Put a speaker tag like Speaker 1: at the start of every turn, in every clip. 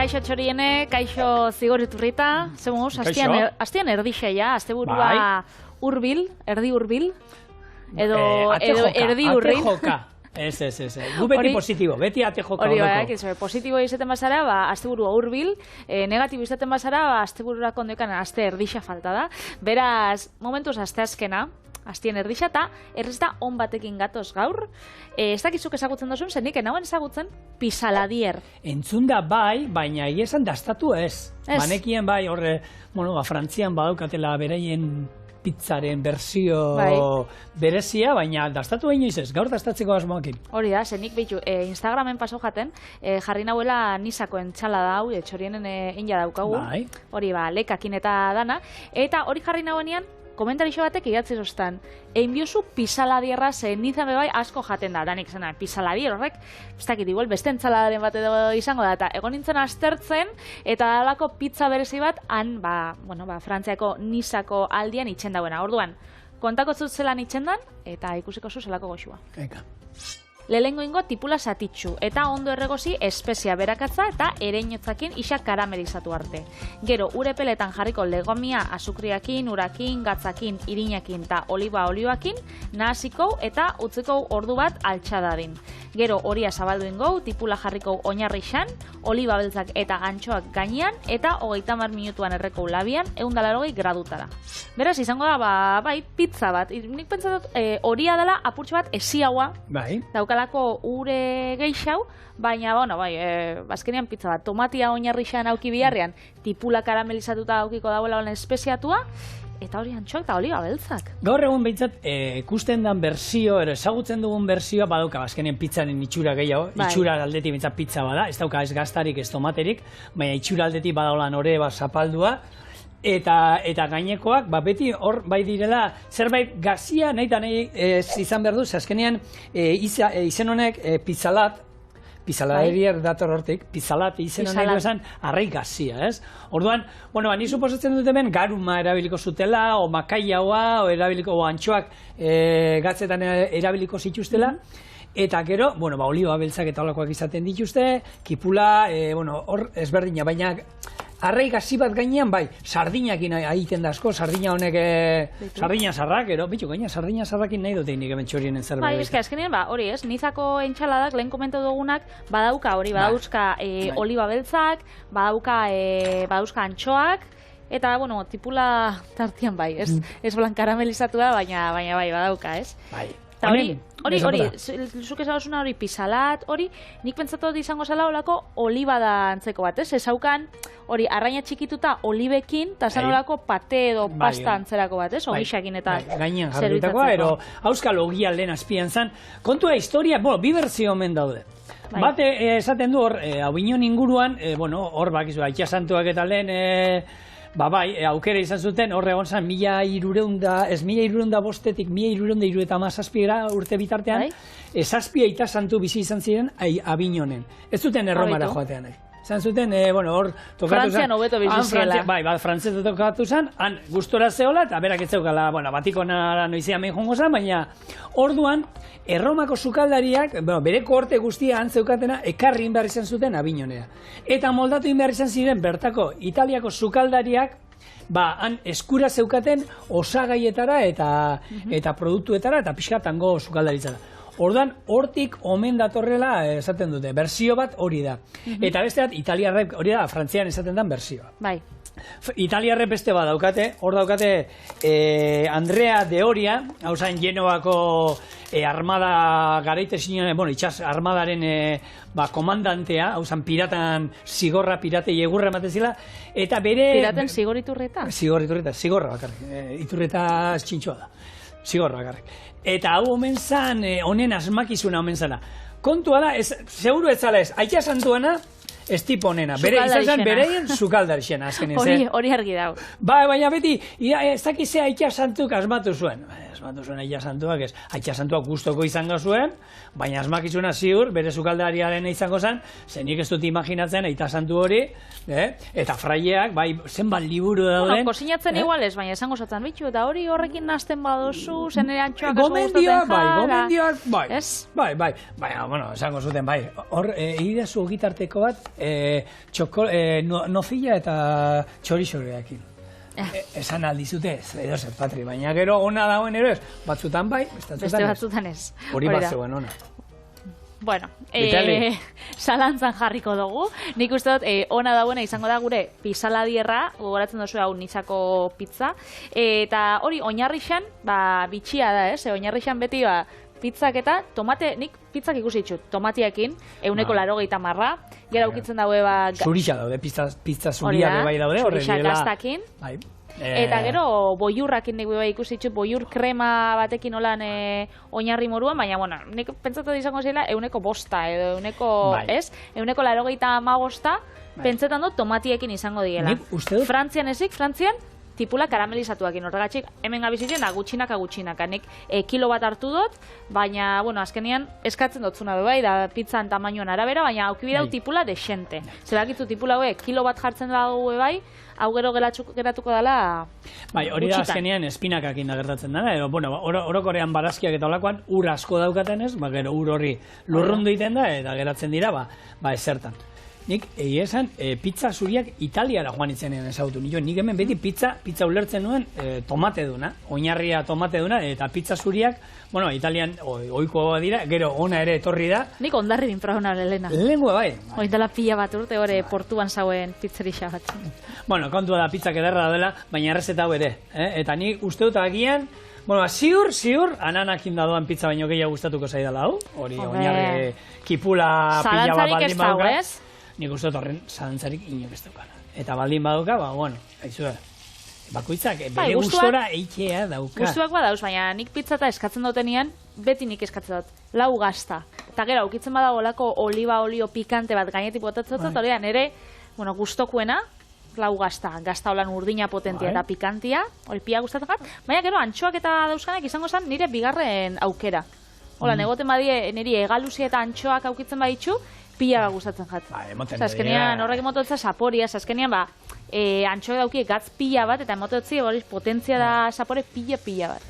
Speaker 1: Kaixo txoriene, kaixo zigoriturrita, zemuz, astian erdixe ja, asteburua urbil, erdi urbil, edo erdi urrin.
Speaker 2: Ate joka. Ez. Gu beti positibo, beti ate joka
Speaker 1: horreko. Positibo izaten bazara, asteburua urbil, negatibo izaten bazara, asteburura kondekan aste erdixa falta da. Beraz, momentuz asteazkena, astien erdixa, eta errezta on batekin gatoz gaur. Ez dakizuk ezagutzen dozun, zenik enauen ezagutzen pisaladier.
Speaker 2: Entzun da bai, baina esan dastatu ez. Banekien bai, horre, Frantzian badaukatela beraien pizzaren berzio berezia, baina dastatu inoiz ez, gaur dastatzeko asmoakin.
Speaker 1: Hori da, zenik behitu, Instagramen paso jaten, jarri nahuela nisako entxala da hau, txorienen inja daukagu, hori lekakin eta dana, eta hori jarri nahuenean, komentarixo batek idatzi zoztan, egin biozu pisaladierra zen nizan bebai asko jaten da, danik zena, pisaladier horrek, ez dakit igual, beste entzaladaren bat edo izango da, eta egon nintzen astertzen, eta dalako pizza berezi bat, han, Frantziako nisako aldian itxen dauena. Orduan, kontako zutzelan itxen dan, eta ikusiko zuzelako goxua. Lehengo ingo tipula satitxu, eta ondo erregozi espezia berakatza eta ereinotzakin isa karamelizatu arte. Gero, urepeletan jarriko legomia azukriakin, urakin, gatzakin, irinakin eta oliba olioakin, nahaziko eta utziko ordu bat altxadadin. Gero, horia zabaldu ingo, tipula jarriko oinarri xan, oliba beltzak eta gantxoak gainean, eta 30 minutuan erreko labian, 180 gradutara. Beraz, izango da, pizza bat. Nik pentsatut, horia dela apurtxo bat esiaua, daukalako ure geixau, baina, azkenean pizza bat, tomatia oinarri xan auki biharrean, tipula karamelizatuta aukiko dauela honen espeziatua, eta hori antxoak eta oliba beltzak.
Speaker 2: Gaur egun behintzat, ikusten dan berzio, ezagutzen dugun berzioa badauka, azkenean pizzaren itxura gehiago, itxura aldetik behintzat pizza bada, ez dauka ez gaztarik, ez tomaterik, baina itxura aldetik badaula nore zapaldua, eta gainekoak, beti hor bai direla, zerbait gazia nahi eta nahi izan behar du, azkenean izen honek pizzalat, pizzalarier dator hortik, pizzalat izen honek esan arrai gazia, ez? Orduan, ni suposatzen dut hemen garuma erabiliko zutela, o makaiaua, o antxoak gatzetan erabiliko zituztela, eta gero, oliba beltzak eta olakoak izaten dituzte, kipula, hor ezberdina, baina arrai gazi bat gainean, sardinakin egiten da asko, sardina honek, sardina zarrak, gaina sardina zarrakin nahi dut egin hemen txorien entzarbait.
Speaker 1: Azkenean, hori ez, nizako entxaladak, lehen komentu dugunak, badauka hori, badauzka oliba beltzak, badauzka antxoak, eta, tipula tartian ez blan karamelizatua, baina badauka, ez? Hori, zuk ezagozuna hori pisalat, hori, nik pentsatu dut izango zela olako olibada antzeko bat, ez? Ezaukan, hori, arraina txikituta olibekin, eta zan olako pate edo pasta antzerako bat, ez? Ogixakin eta
Speaker 2: gainean jarritakoa, ero, hauskal ogia lehen azpian zan. Kontua historia, bi berzio omen daude. Bate, esaten du hor, Aubignon inguruan, hor bakizu, Aitxa Santuak eta lehen, aukera izan zuten, horre egon zen, 1305-etik 1337 urte bitartean, zazpi aita santu bizi izan ziren Avignonen. Ez zuten erromara joatean nahi. Zan zuten, hor tokatu zen.
Speaker 1: Frantzian hobeto biziziela.
Speaker 2: Frantzian tokatu zen, han gustora zehola, eta berak ez zeukala, Vatikonara noizean behin jongo zen, baina orduan, Erromako sukaldariak, bere kohorte guztia antzeukatena, ekarri behar izan zuten Avignonera. Eta moldatu behar izan ziren bertako Italiako sukaldariak, han eskura zeukaten osagaietara eta produktuetara eta pixkatango sukaldaritzara. Orduan, hortik omen datorrela esaten dute, berzio bat hori da. Eta beste bat, italiarrek hori da, Frantzian esaten den berzioa. Italiarrek beste bat daukate, hor daukate Andrea de Oria, hau zain Genovako armada garaite zinean, itxas armadaren komandantea, hau zain piratan zigorra, pirate egurra ematen zila, eta bere...
Speaker 1: Piraten zigoriturreta?
Speaker 2: Zigorra bakarrik, iturreta txintxoa da, zigorra bakarrik. Eta hau omen zan, honen asmakizuna omen zana. Kontua da, seguru ez zala ez, Aitxa Santuana, ez tipo honena. Izan zen bereien sukaldarixena, azken ez.
Speaker 1: Hori argi dago.
Speaker 2: Baina beti, ez dakize Aitxa Santuk asmatu zuen. Asmatu zuen Aitxa Santuak ez. Aitxa Santuak gustoko izango zuen, baina asmakizuna ziur, bere sukaldariaren izango zen, zenik ez dut imaginatzen Aitxa Santu hori, eta fraileak, zenbat liburu dauden.
Speaker 1: Kosinatzen igual ez, baina esango zaten bitu, eta hori horrekin nazten baduzu, zen ere antxoak asko gustatzen jara.
Speaker 2: Gomendioak, bai, esango zuten, hor, egidazu gitarteko bat, nozilla eta txorixoreakin. Esan aldizute, edo zer, Patri, baina gero ona dagoen ere, batzutan bai,
Speaker 1: beste batzutan ez.
Speaker 2: Hori bat zegoen ona.
Speaker 1: Bueno, salantzan jarriko dugu. Nik uste dut, ona dauena izango da gure pisaladierra, gogoratzen duzu hau Nizako pizza. Eta hori, oinarrixan, bitxia da, oinarrixan beti, pizzak eta tomate, nik pizzak ikusi ditut, tomatiakin, 180, gero aukitzen daue
Speaker 2: zurixa daude, pizza zuria bai daude,
Speaker 1: zurixa gaztakin. Eta gero boiurrakin nik ikusi ditut, boiur krema batekin olan oinarri moruan, baina, bueno, nik pentsatu izango zela 105 edo 185, pentsetan dut tomatiekin izango diela. Frantzian ezik, tipula karamelizatuakin, horregatxik, hemen gabizitzen da gutxinaka, nik kilo bat hartu dut, baina, bueno, azkenean eskatzen dutzuna bai, da pizzan tamainoan arabera, baina aukibidau tipula desente. Zebakitzu tipula kilo bat jartzen dugu bai, hau gero geratuko dela
Speaker 2: bai, hori da azkenean espinakakin da gertatzen dara, edo, bueno, orokorean barazkiak eta olakoan ur asko daukaten ez, gero ur horri lurrundu egiten da, eta geratzen dira, ezertan. Nik, esan, pizza zuriak Italiara joan itzenean ezagutu. Nik hemen beti pizza ulertzen nuen tomate duna, oinarria tomate duna, eta pizza zuriak, bueno, Italian ohikoa dira, gero ona ere etorri da.
Speaker 1: Nik ondarri dinprauna lehena.
Speaker 2: Lengua bai.
Speaker 1: Oindela pila bat urte, hori portuan zauen pizzerixa bat.
Speaker 2: Bueno, kontua da pizzak ederra dela, baina errezeta hau ere. Eta nik uste dut agian, bueno, ziur, ananakin dadoan pizza baino gehiago gustatuko zaidala hau. Hori, oinarri kipula pila bat baldin baduka. Nik uste dut horren zalantzarik inok ez daukana. Eta baldin baduka, bueno, haizu bakoitzak bere gustora eitea dauka.
Speaker 1: Gustuak badauz, baina nik pizza eta eskatzen dutenean, beti nik eskatzen dut, 4 gazta. Eta gero, aukitzen badago olako oliba olio pikante bat gainetik botatzen dut, hori ere, bueno, gustokuena, 4 gazta holan urdina potentia eta pikantia, hori pia gustatzen bat, baina gero, antxoak eta dauzkanak izango zen nire bigarren aukera. Hola, negoten badie, niri egalusia eta antxoak aukitzen baditzu, pila gustatzen jat. Azkenean horrek emototza saporia, azkenean antxoak dauki gatz pila bat, eta emototzi potentzia da sapore pila bat.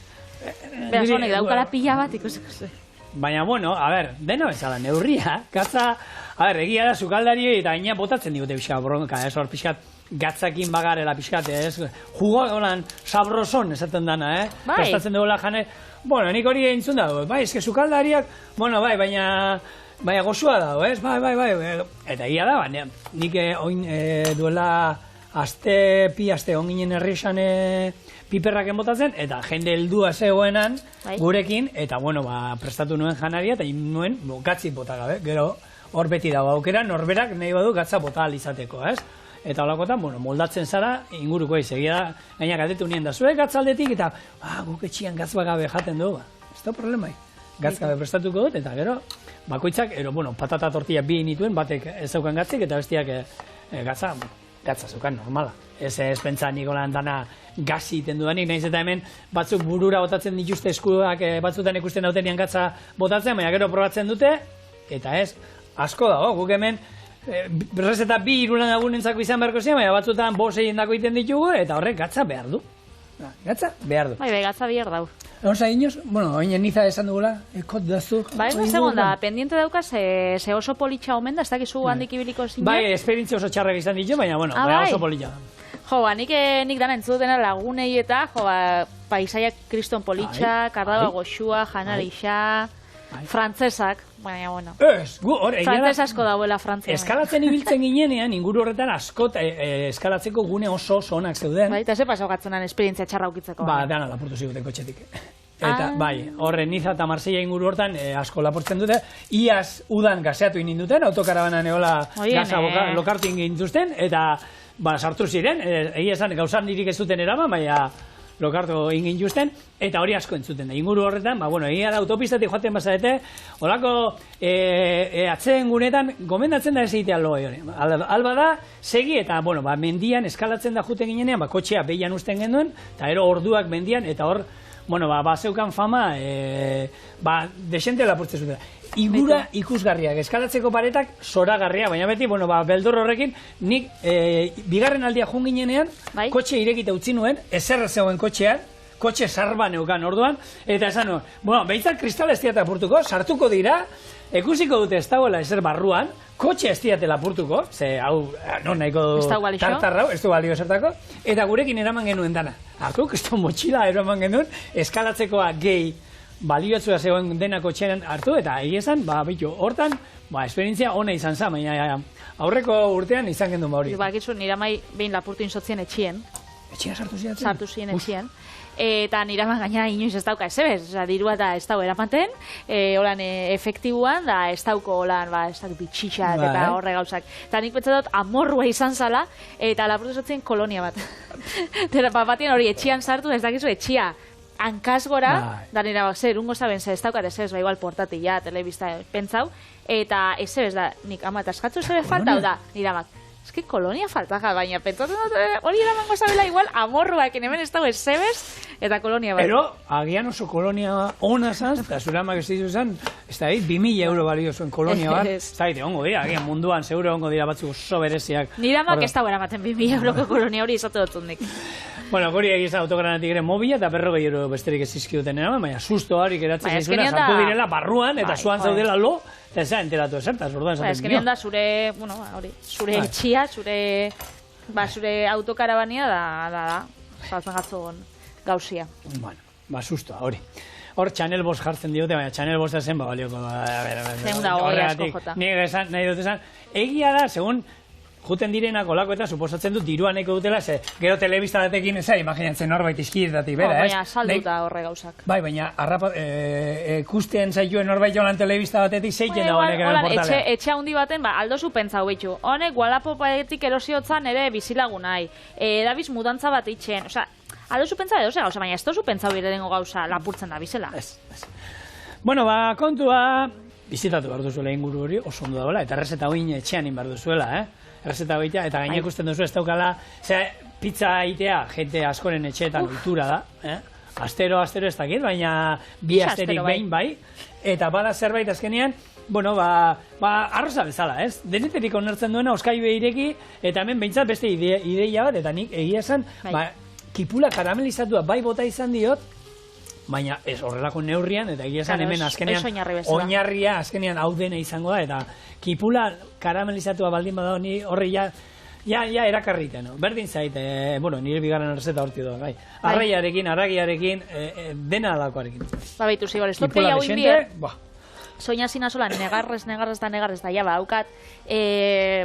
Speaker 1: Beraz honek daukala pila bat ikusiko.
Speaker 2: Baina, bueno, a ber, deno bezala, neurria, gatza, a ber, egia da sukaldari eta aina botatzen digute pixka bronka, hor pixkat gatzakin bagarela pixkat, jugo holan sabroson esaten dana, prestatzen duela jane, bueno, nik hori entzun dago, bai, eske sukaldariak, bueno, bai, baina gozua dago, ez? Bai. Eta egia da, nik oin duela bi aste onginen herrixan piperrak enbotatzen, eta jende heldua zegoenan gurekin, eta bueno, prestatu nuen janaria, eta nuen gatzik bota gabe, gero hor beti dago aukera, norberak nahi badu gatza bota alizateko, ez? Eta holakotan, bueno, moldatzen zara inguruko egia da, gaina galdetu nien da, zuek gatzaldetik, eta guk etxian gatz bagabe jaten dugu, ez da problemai. Gatzkabe prestatuko dut, eta gero, bakoitzak, bueno, patata tortilla bi nituen, batek ez zeukan gatzik, eta bestiak gatza zeukan, normala. Ez pentsa Nikolan dana gazi iten dudanik, nahiz eta hemen batzuk burura botatzen dituzte eskuak batzutan ikusten dautenean gatza botatzen, baina gero probatzen dute, eta ez, asko dago, guk hemen, berrezeta 2-3 lagunentzako izan beharko zian, baina batzutan 5-6 dako iten ditugu, eta horrek gatza behar du. Gatza behar du.
Speaker 1: Bai, gatza behar dau.
Speaker 2: Onza inoz, bueno, oinen niza esan dugula, ekot dazu.
Speaker 1: Bai, segunda, pendiente daukaz, ze oso politxa omen da, ez dakizu handik ibiliko zinen?
Speaker 2: Bai, esperientzia oso txarrak izan ditu, baina, bueno, oso politxa.
Speaker 1: Jo, nik dana entzutena lagunei eta, paisaiak kriston politxa, kardaba goxua, janarixa, frantzesak, baina, bueno. Frantzes asko dauela Frantzia.
Speaker 2: Eskalatzen ibiltzen ginenean, inguru horretan askot eskalatzeko gune oso onak zeuden.
Speaker 1: Bai, eta ze pasaukatzen esperientzia txarra ukitzeko.
Speaker 2: Dana lapurtu ziguten kotxetik. Eta, bai, horre Niza eta Marsella inguru hortan asko lapurtzen dute. Iaz udan gazeatu ininduten, autokarabanan eola gaza lokartu ingintuzten, eta sartu ziren, egia esan gauzan dirik ez duten eraman, baina lokartu ingin justen, eta hori asko entzuten da. Inguru horretan, egia da autopistatik joaten bazarete, holako atzeen gunetan, gomendatzen da ez egitea loa hori. Alba da, segi eta, mendian eskalatzen da juten ginenean, kotxea behian usten genduen, eta ero orduak mendian, eta hor, zeukan fama, desente lapurtze zuten. Ingura ikusgarriak, eskalatzeko paretak zoragarria, baina beti, beldur horrekin, nik bigarren aldia junginenean, kotxe irekita utzi nuen, ezer zegoen kotxean, kotxe sarba neukan orduan, eta esan nuen, bueno, behintzat kristal ez diat apurtuko, sartuko dira, ikusiko dute ez dagoela ezer barruan, kotxe ez diat lapurtuko, ze hau, non nahiko tartarrau, ez du balio zertako, eta gurekin eraman genuen dana. Akuk, ez du motxila eraman genuen, eskalatzekoa gehi, baliotzua zegoen dena kotxean hartu, eta egia esan, hortan, esperientzia ona izan za, baina aurreko urtean izan gendun hori.
Speaker 1: Bakizu, nire amai behin lapurtu inzotzien etxien.
Speaker 2: Etxia sartu ziatzen?
Speaker 1: Sartu zien etxien. Eta nire aman gaina inoiz ez dauka ezebez, dirua eta ez dau eramaten, holan efektibuan, da ez dauko holan, ez dauko bitxixak eta horre gauzak. Eta nik pentsa dut amorrua izan zala, eta lapurtu zotzien kolonia bat. Eta batien hori etxian sartu, ez dakizu etxia hankaz gora, da nire zer, ungo zaben, ez daukat ez igual portatila, telebista pentsau, eta ez da, nik ama eta eskatzu ez falta, da, nire amak, eski kolonia falta, baina pentsatzen dut, hori eramango zabela igual, amorruak, hemen ez dago ez eta kolonia bat.
Speaker 2: Pero, agian oso kolonia ona zan, eta zure amak ez ditu zan, ez da, 2.000 euro balio zuen kolonia bat, ez da, ongo dira, agian munduan, seguro ongo dira batzuk oso bereziak.
Speaker 1: Nire amak ez dago eramaten 2.000 euroko kolonia hori izate dut nik.
Speaker 2: Bueno, guri egizan autogranatik ere mobila eta 40 euro besterik ez izkiduten eraman, baina susto horik eratzen zaizuna, sartu direla barruan eta zuan zaudela lo, eta ez da enteratu ezertaz, orduan esaten dio.
Speaker 1: Eskenean da zure etxia, zure autokarabania da, saltzen gatzon gauzia.
Speaker 2: Bueno, susto, hori. Hor, Chanel Boss jartzen diote, baina Chanel Boss zen, balioko.
Speaker 1: horregatik,
Speaker 2: nahi dut esan, egia da, segun, juten direnak olako eta suposatzen dut dirua nahiko dutela, ze gero telebista batekin eza, imaginatzen norbait izkiretatik, bera, ez?
Speaker 1: Baina salduta horre gauzak.
Speaker 2: Bai, baina ikusten zaituen norbait jolan telebista batetik zeiken da honek hemen portalean.
Speaker 1: Etxe handi baten, aldozu pentsau betxu. Honek, Wallapop-etik erosiotzan ere bizilagunai. Dabiz mudantza bat itxen. Osa, aldozu pentsau edo gauza, baina ez dozu pentsau birengo gauza lapurtzen da bizela.
Speaker 2: Ez. Bueno, kontua, bizitatu behar duzuela inguru hori, oso ondo dagoela, eta errezeta hoin etxean behar duzuela, errezeta goitea, eta gaina ikusten duzu ez daukala, pizza egitea, jente askoren etxeetan ohitura da, astero ez dakit, baina bi asterik behin bai, eta bada zerbait azkenean, bueno, arroza bezala, ez? Deneterik onertzen duena, oskai behireki, eta hemen behintzat beste ideia bat, eta nik egia esan, kipula karamelizatua bai bota izan diot, baina ez horrelako neurrian, eta egia esan hemen azkenean oinarria azkenean hau dena izango da, eta kipula karamelizatua baldin bada horri ja erakarriten, berdin zait, bueno, nire bigarren errezeta horti doa, bai. Arraiarekin, aragiarekin, dena alakoarekin.
Speaker 1: Ba, baitu zibar, ez dut gehiago indier, soina zina sola, negarrez da, ja, haukat,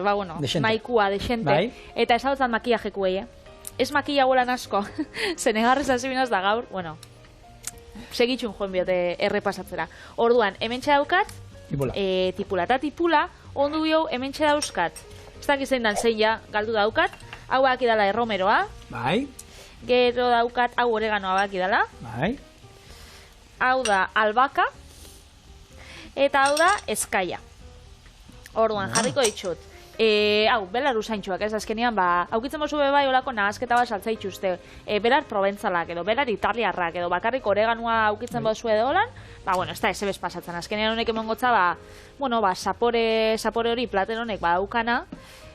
Speaker 1: bueno, maikua, desente, eta ez hau zan makiajekuei, ez makia guelan asko, ze negarrez azibinaz da gaur, bueno, segitxun joan biote errepasatzera. Orduan, hemen daukat, tipula eta tipula, ondu bio hemen dauzkat. Ez dakizein dan zein ja, galdu daukat, hau akidala erromeroa, gero daukat hau oreganoa bakidala, hau da albaka, eta hau da eskaia. Orduan, jarriko ditxut. Hau, belar usaintxuak, ez azkenean, haukitzen bozu bai olako nahazketa bat saltzaitxuzte, belar proventzalak edo, belar italiarrak edo, bakarrik oreganua haukitzen bozu edo holan, bueno, ez da esebez pasatzen, azkenean honek emongotza, bueno, sapore hori platen honek badaukana,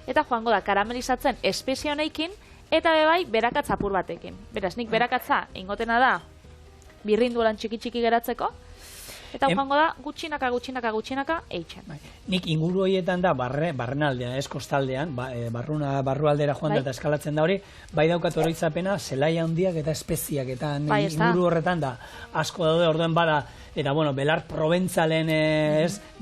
Speaker 1: eta joango da karamelizatzen espezia honekin, eta bai berakatza apur batekin. Beraz, nik berakatza ingotena da, birrindu lan txiki geratzeko, eta joango da gutxinaka eitzen.
Speaker 2: Nik inguru horietan da barrenaldean, ez kostaldean, barrualdera joan da eta eskalatzen da hori, bai daukat oroitzapena, zelai handiak eta espeziak, eta inguru horretan da asko daude orduen bada, eta bueno, belar proventzalen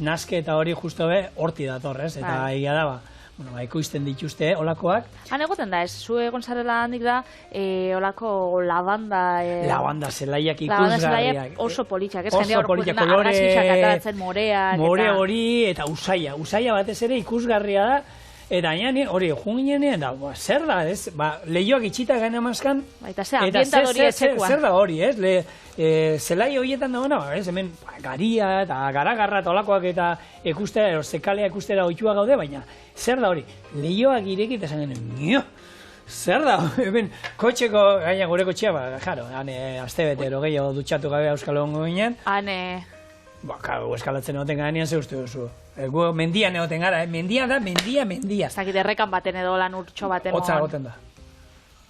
Speaker 2: naske eta hori justo be, horti datorrez, eta egia da, bueno, ekoizten dituzte, olakoak.
Speaker 1: Han egoten da, ez, zu egon zarela handik da, olako lavanda...
Speaker 2: Lavanda zelaiak ikusgarriak. Lavanda zelaiak
Speaker 1: oso politxak, ez, jendea horretzen da, argazitxak ataratzen moreak.
Speaker 2: More hori eta usaia batez ere ikusgarria da, eta hori, junginean, zer da, ez, lehioak itxita gana mazkan,
Speaker 1: eta zer
Speaker 2: da hori, ez, zelai horietan dagoena, ez, hemen garia eta garagarra eta olakoak eta ekustera, zekalea ekustera oitua gaude, baina zer da hori, lehioak irekit esan genuen, zer da, hemen kotxeko, gaina gure kotxea, jaro, astebetero gehiago dutxatu gabe euskal hongo ginen, eskalatzen egoten ganean ze uste duzu. Mendian egoten gara, mendia da, mendia.
Speaker 1: Ez dakit errekan baten edo lan urtxo baten.
Speaker 2: Hotza egoten da.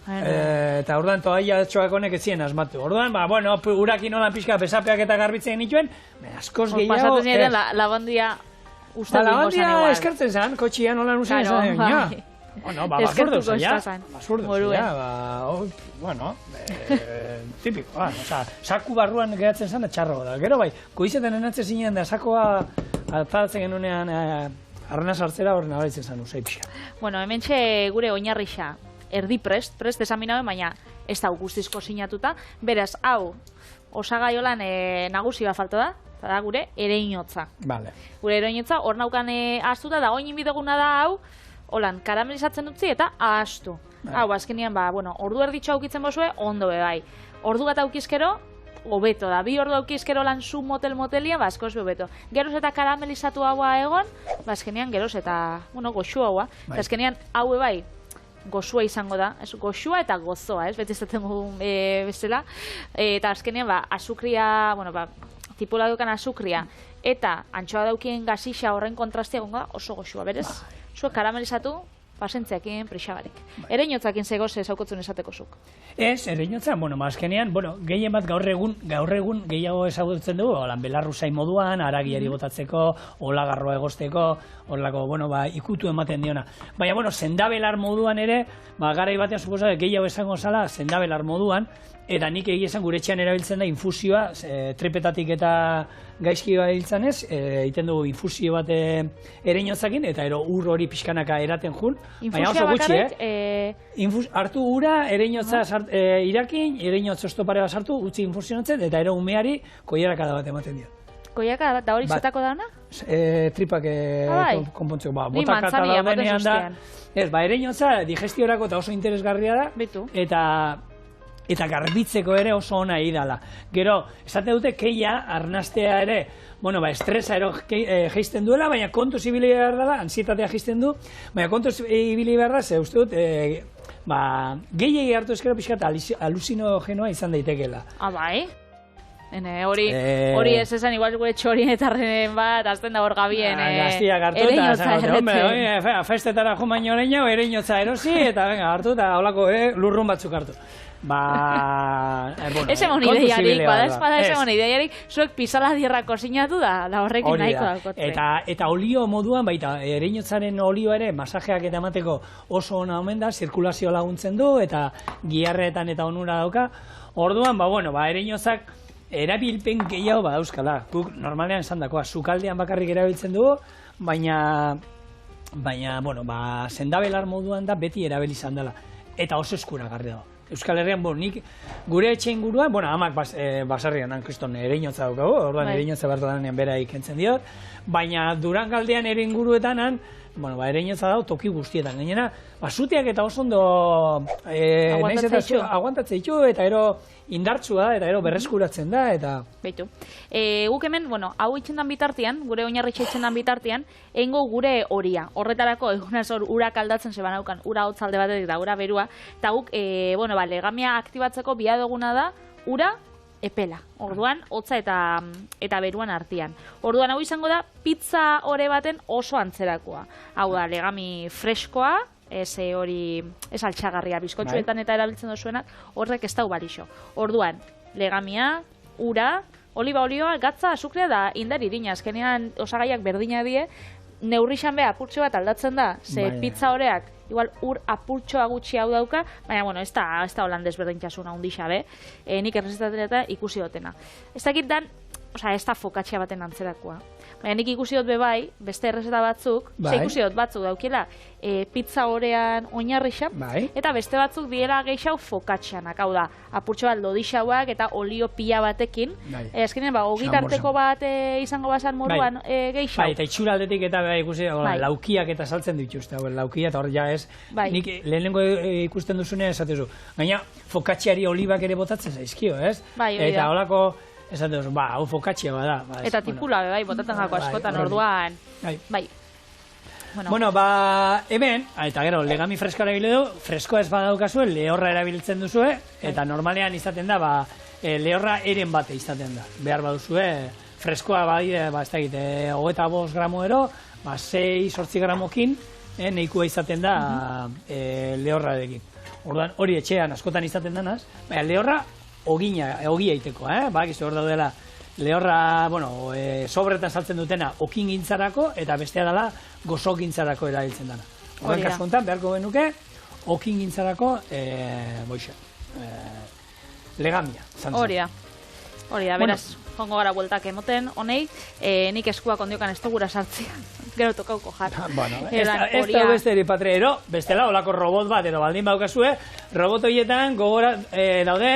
Speaker 2: Eta orduan toaia txoak honek ez ziren asmatu. Orduan, bueno, urakin holan pixka besapeak eta garbitzen nituen, askoz gehiago...
Speaker 1: Pasatzen ziren labandia uste bingo zan igual.
Speaker 2: Labandia eskertzen zan, kotxian holan usen zan. Bueno, basurdu zeia. Bueno, tipiko, saku barruan geratzen zan, txarro da. Gero bai, goizetan enatzen zinen da sakoa atalatzen genunean arnaz hartzera hor nabaritzen zan usai pixka.
Speaker 1: Bueno, hementxe gure oinarrixa erdi prest esan minaben, baina ez da guztizko sinatuta. Beraz, hau, osagaiolan nagusi bat falta da gure ereinotza. Gure ereinotza hor naukan ahaztuta, da oinin bideguna da hau, holan, karamelizatzen utzi eta ahaztu. Hau, azkenean, ordu erditxo aukitzen bozue, ondo bai. Ordu bat aukizkero, hobeto da. 2 ordu aukizkero lan zu motel-motelian, askoz hobeto. Geroz eta karamelizatu haua egon, azkenean geroz eta, goxua haua. Azkenean, hau bai, goxua izango da, goxua eta gozoa, beti izaten bezala. Eta azkenean, azukria, tipula dukan azukria, eta antxoa daukien gazixa horren kontrastia gongo da oso goxua, berez? Zuek karamelizatu, pasentziakin, prixabarik. Ereinotzakin zegoz ezaukotzun esateko zuk.
Speaker 2: Ez, ereinotza, azkenean, gehien bat gaur egun gehiago ezagutzen dugu, holan belarruzai moduan, haragiari botatzeko, olagarroa egosteko, horlako, ikutu ematen diona. Baina, zendabelar moduan ere, garai batean suposa gehiago esango zala, zendabelar moduan, eta nik egia esan gure etxean erabiltzen da infusioa, tripetatik eta gaizki erabiltzen ez, egiten dugu infusio bat ereinotzakin, eta ur hori pixkanaka eraten jun.
Speaker 1: Infusioa bakarrik?
Speaker 2: Hartu ura, ereinotza irakin, ereinotza ostopare bat sartu, utzi infusionatzen, eta umeari koierakada bat ematen dio.
Speaker 1: Koierakada bat, da hori zetako dauna?
Speaker 2: Tripak konpontzeko, botakata daudenean da. Ez, ereinotza digestiorako eta oso interesgarria da, eta garbitzeko ere oso ona idala. Gero, esate dute, keia, arnastea ere, estresa geizten duela, baina kontuz ibili behar dela, ansietatea geizten du, baina kontuz ibili behar da, ze uste dut, gehiagi hartu eskero pixkat aluzinogenoa izan daitekela.
Speaker 1: Bai? Hori ez esan, igual gure txorien eta renen bat, azten da hor gabien
Speaker 2: ereinotza erretzen. Festetara jo baino ereinotza erosi, eta hartu, eta holako lurrun batzuk hartu.
Speaker 1: Ez emon ideiarik, bada ez emon ideiarik, zuek pisala dierrako sinatu da horrekin nahiko daukotze.
Speaker 2: Eta olio moduan, baita, ereinotzaren olio ere, masajeak eta emateko oso ona omen da, zirkulazio laguntzen du, eta giarretan eta onura dauka. Orduan, ereinotzak erabilpen gehiago badauzkala. Guk normalean esan dakoa, sukaldean bakarrik erabiltzen dugu, baina, zendabelar moduan da beti erabilizan dela. Eta oso eskuragarri dago. Euskal Herrian, nik gure etxe inguruan, amak basarrian, kriston ereinotza daukagu, orduan ereinotza behar danean bera ikentzen diot, baina Durangaldean ere inguruetanan, ereinotza dago toki guztietan. Gainera, zuteak eta oso ondo aguantatzen ditu, eta indartsua da, eta berreskuratzen da, eta...
Speaker 1: Beitu. Guk hemen, hau itxendan bitartean, gure oinarritxe itxendan bitartean, eingo gure horia. Horretarako, egunaz hor, urak aldatzen zeban haukan, ura hotzalde batetik da, ura berua, eta guk, legamia aktibatzeko biadoguna da, ura epela. Orduan, hotza eta beruan artean. Orduan, hau izango da, pizza ore baten oso antzerakoa. Hau da, legami freskoa, ez altxagarria, bizkotxuetan eta erabiltzen dozuenak, horrek ez dau balixo. Orduan, legamia, ura, oliba olioa, gatza, azukrea da indar irina. Azkenean osagaiak berdina die, neurrixan beha apurtxo bat aldatzen da, ze pizza horeak, igual ur apurtxoa gutxi hau dauka, baina, ez da holandez berdintasuna hundixa, nik errezitatela eta ikusi dutena. Ez dakit dan, ez da fokatxea baten antzerakoa. Baina nik ikusi dut bebai, beste errezeta batzuk, ikusi dut batzuk daukela pizza horean oinarrixa, eta beste batzuk diela gehiago fokatxeanak, hau da, apurtxo bat lodixauak eta olio pila batekin, azkenean, ogitarteko bat izango bazan moduan gehiago.
Speaker 2: Eta itxuraldetik eta ikusi, laukiak eta saltzen dituzte, laukia eta hor ja ez, nik lehenengo ikusten duzunea esatezu, baina fokatxeari olibak ere botatzen zaizkio, ez? Eta holako... Esaten duzu, hau fokatxia bada.
Speaker 1: Eta tipula, botatzen jako askotan orduan. Bai.
Speaker 2: Hemen, eta gero, legami freskoa erabili du, freskoa ez badaukazue, lehorra erabiltzen duzue, eta normalean izaten da, lehorra eren bate izaten da. Behar baduzue, freskoa ez da egite, 25 gramo ero, 6-8 gramokin, nahikoa izaten da lehorrarekin. Orduan, hori etxean askotan izaten denaz, baina lehorra ogia egiteko, bakizu hor daudela, lehorra, bueno, sobretan saltzen dutena okin gintzarako, eta bestea dela gozo gintzarako erabiltzen dena. Horren kasu honetan, beharko genuke, okin gintzarako, legamia.
Speaker 1: Hori da, beraz, jongo gara bueltak emoten, honei, nik eskuak ondiokan ez dugura sartzea. Gero tokauko jar.
Speaker 2: Bueno, ez da besteri patreero, bestela, olako robot bat, edo baldin baukazue, robot horietan gogora daude,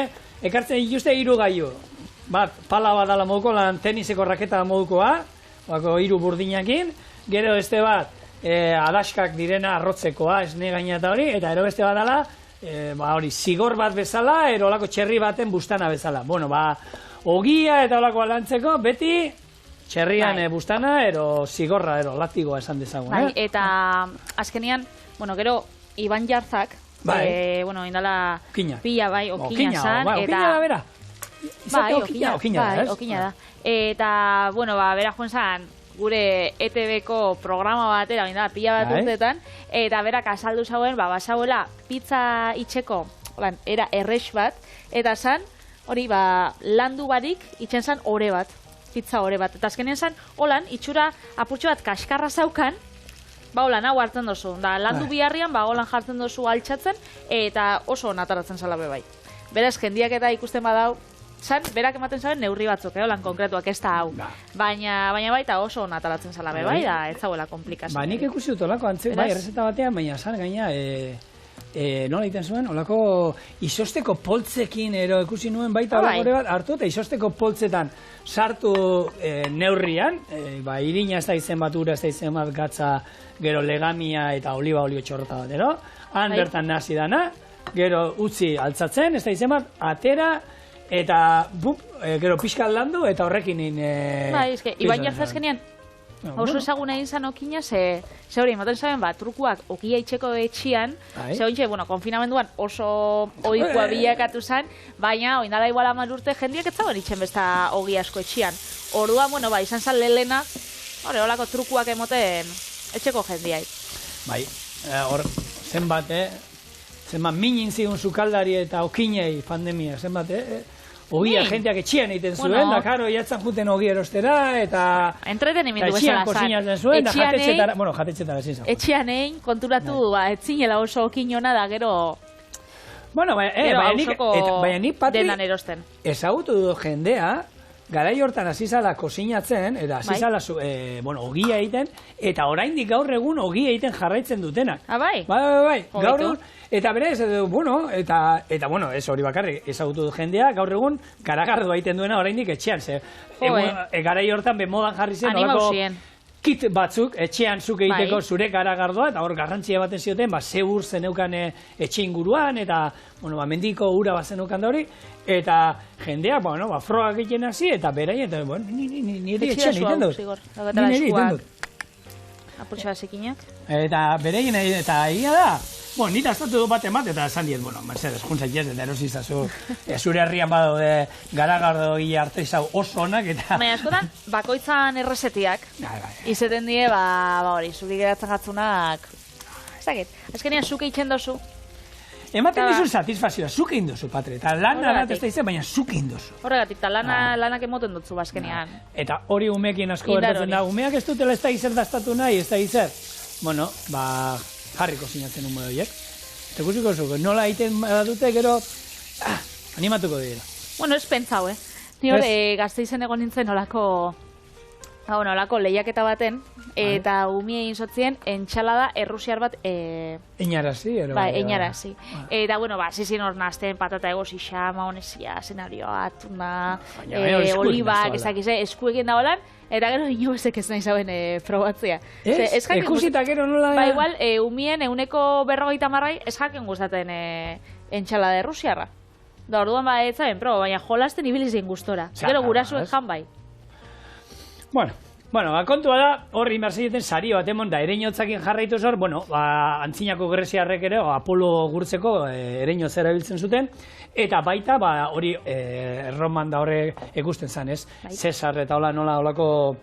Speaker 2: ekartzen dituzte 3 gailu. Bat, pala bat dala moduko, lan teniseko raketa modukoa, 3 burdinakin, gero beste bat, adaskak direna arrotzekoa, esne gaina eta hori, eta ero beste bat dala, hori, zigor bat bezala, ero olako txerri baten bustana bezala. Bueno, ogia eta olako alantzeko, beti txerrian bustana, ero zigorra, ero latigoa esan dezagun.
Speaker 1: Eta azkenian, gero, Iban Jarzak, indala pila okina zan,
Speaker 2: eta... Okina da, bera?
Speaker 1: Okina da. Eta, bera joan zan, gure ETV-ko programa batera, indala pila bat urtetan, eta berak azaldu zauen, basauela pizza itxeko, era errex bat, eta zan, hori, landu barik, itxen zan ore bat, pizza ore bat. Eta azkenean zan, holan, itxura apurtxo bat kaskarra zaukan, holan, hau hartzen dozu. Landu biharrian, holan jartzen dozu altxatzen, eta oso onataratzen zala bebai. Beraz, jendiak eta ikusten badau, zan, berak ematen zuen neurri batzuk, holan konkretuak ez da hau. Baina baita oso onataratzen zala bebai, da ez zauela komplikazio.
Speaker 2: Nik ikusi dut olako antzek, errezeta batean, baina zan gaina, nola egiten zuen, olako izosteko poltzekin ero ikusi nuen baita olakore bat hartu, eta izosteko poltzetan sartu neurrian, irina ez da izen bat, ura ez da izen bat, gatza, gero legamia eta oliba olio txorrota bat, ero? Han bertan nazi dana, gero utzi altzatzen, ez da izen bat, atera, eta gero pixka landu, eta horrekin
Speaker 1: Iban Jarzazkenean, oso ezaguna egin zan okina, ze hori, ematen zaben, trukuak okia itxeko etxian, ze hori, konfinamenduan oso ohikoa bilakatu zan, baina, oindala igual 10 urte jendiak ez zagoen itxen besta ogi asko etxian. Orduan, izan zan lelena, horako trukuak emoten etxeko jendiai.
Speaker 2: Bai, hor, zenbat minin zigun sukaldari eta okinei pandemia, zenbat, ogia jenteak etxian egiten zuen, da karo jatzen juten ogi erostera, eta
Speaker 1: entretenimendu bezala zan.
Speaker 2: Etxian kozinatzen zuen, da jatetxetara ezin zan.
Speaker 1: Etxian egin, konturatu, etzinela oso okinona da gero...
Speaker 2: baina nik Patri
Speaker 1: denan erosten.
Speaker 2: Ezagutu du jendea, garai hortan azizala kozinatzen, eta azizala ogia egiten, eta oraindik gaur egun ogia egiten jarraitzen dutenak.
Speaker 1: Bai?
Speaker 2: Bai, gaur egun, eta berez, eta ez hori bakarrik ezagutu du jendea, gaur egun garagardoa egiten duena oraindik etxean, garai hortan bemodan jarri zen, olako kit batzuk, etxean zuk egiteko zure garagardoa, eta hor garrantzia baten zioten, zeur zeneukan etxe inguruan, eta mendiko ura bat zeneukan da hori, eta jendea, froak egiten hasi, eta beraien, eta nire etxean egiten dut. Nire egiten dut.
Speaker 1: Apurtxa basekinak.
Speaker 2: Eta beraien, eta egia da, nita estatu du bat emat, eta esan diet, Mercedes, juntzak ez, eta erosizazu, zure herrian badaude garagardo gila artezau oso onak, eta...
Speaker 1: Baina, eskotan, bakoitzan errezetiak, izeten die, hori, zuri geratzen gatzunak, ez dakit, azkenean zuke itxen dozu.
Speaker 2: Ematen dizu satisfazioa, zuke indozu, Patre, eta lana bat ez da izan, baina zuke indozu.
Speaker 1: Horregatik, eta lanak emoten dutzu bazkenean.
Speaker 2: Eta hori umeekin asko gertatzen da, umeak ez dutela ez da izer daztatu nahi, ez da izer. Jarriko zinatzen un modo horiek. Eta ikusiko zuko, nola egiten dute gero, animatuko dira.
Speaker 1: Ez pentsau, Ni hori Gasteizen egon nintzen olako lehiaketa baten, eta umie egin zotzien, entxalada errusiar bat...
Speaker 2: Eñarazi, ero?
Speaker 1: Bai, eñarazi. Eta, zizien hor nazten, patata egosi xama, honezia, zenarioa, atuna, olibak, ezakize, eskuekin da holan, eta gero inobezek ez nahi zauen probatzea.
Speaker 2: Ez? Ekusita gero nola...
Speaker 1: Ba, igual, umien euneko 50 ez jaken gustaten entxalada errusiarra. Da, orduan ez zaben proba, baina jolasten ibilizien gustora. Gero gurasuek jan bai.
Speaker 2: Kontua da, horri inbertzieten sari bat emon da, ereinotzakin jarraituz hor, antzinako greziarrek ere, Apolo gurtzeko ereinotz erabiltzen zuten, eta baita, hori Erroman da horre ikusten zan, ez? Cesar eta nola olako